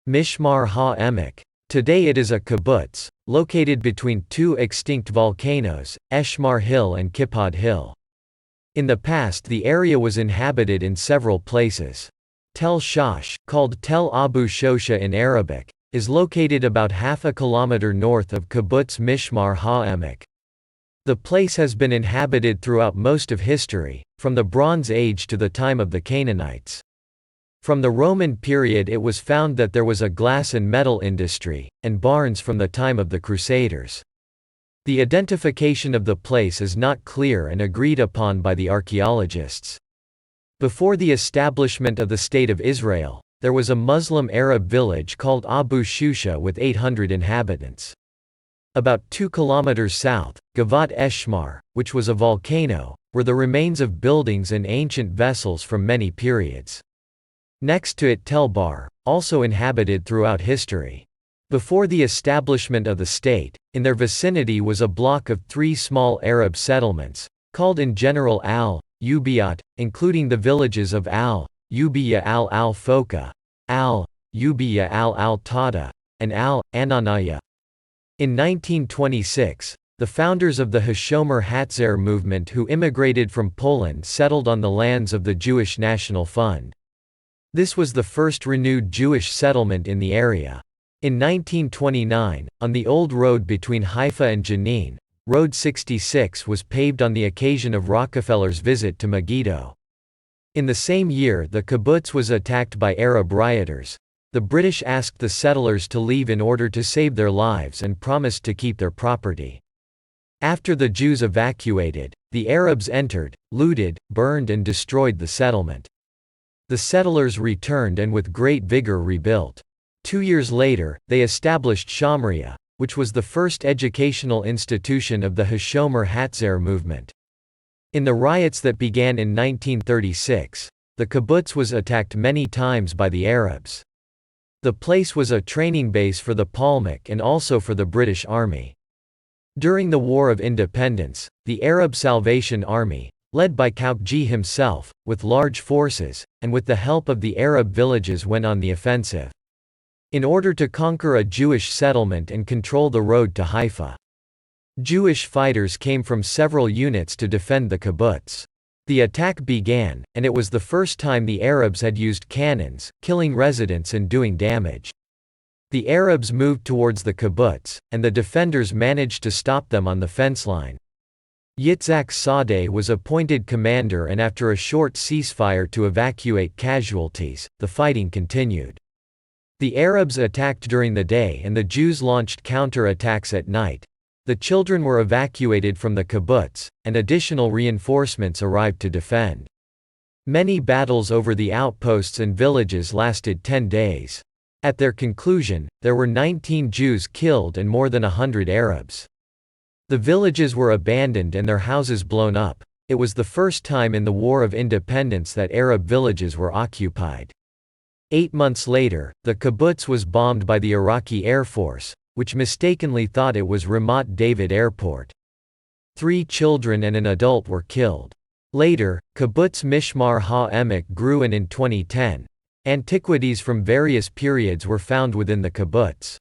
Mishmar HaEmek. Today it is a kibbutz, located between two extinct volcanoes, Eshmar Hill and Kippad Hill. In the past the area was inhabited in several places. Tel Shosh, called Tel Abu Shosha in Arabic, is located about half a kilometer north of kibbutz Mishmar HaEmek. The place has been inhabited throughout most of history, from the Bronze Age to the time of the Canaanites. From the Roman period it was found that there was a glass and metal industry, and barns from the time of the Crusaders. The identification of the place is not clear and agreed upon by the archaeologists. Before the establishment of the State of Israel, there was a Muslim Arab village called Abu Shusha with 800 inhabitants. About 2 kilometers south, Gavat Eshmar, which was a volcano, were the remains of buildings and ancient vessels from many periods. Next to it Tel Bar, also inhabited throughout history. Before the establishment of the state, in their vicinity was a block of 3 small Arab settlements, called in general Al-Ubiyat, including the villages of Al-Ubiya al-Foka, Al-Ubiya al-Tada, and Al-Ananaya. In 1926, the founders of the Hashomer Hatzair movement who immigrated from Poland settled on the lands of the Jewish National Fund. This was the first renewed Jewish settlement in the area. In 1929, on the old road between Haifa and Jenin, Road 66 was paved on the occasion of Rockefeller's visit to Megiddo. In the same year the kibbutz was attacked by Arab rioters. The British asked the settlers to leave in order to save their lives and promised to keep their property. After the Jews evacuated, the Arabs entered, looted, burned and destroyed the settlement. The settlers returned and with great vigor rebuilt. 2 years later, they established Shamria, which was the first educational institution of the Hashomer Hatzair movement. In the riots that began in 1936, the kibbutz was attacked many times by the Arabs. The place was a training base for the Palmach and also for the British Army. During the War of Independence, the Arab Salvation Army, led by Kaukji himself, with large forces, and with the help of the Arab villages went on the offensive. In order to conquer a Jewish settlement and control the road to Haifa. Jewish fighters came from several units to defend the kibbutz. The attack began, and it was the first time the Arabs had used cannons, killing residents and doing damage. The Arabs moved towards the kibbutz, and the defenders managed to stop them on the fence line. Yitzhak Sadeh was appointed commander and after a short ceasefire to evacuate casualties, the fighting continued. The Arabs attacked during the day and the Jews launched counter-attacks at night. The children were evacuated from the kibbutz, and additional reinforcements arrived to defend. Many battles over the outposts and villages lasted 10 days. At their conclusion, there were 19 Jews killed and more than 100 Arabs. The villages were abandoned and their houses blown up. It was the first time in the War of Independence that Arab villages were occupied. 8 months later, the kibbutz was bombed by the Iraqi Air Force, which mistakenly thought it was Ramat David Airport. 3 children and an adult were killed. Later, kibbutz Mishmar HaEmek grew and in 2010, antiquities from various periods were found within the kibbutz.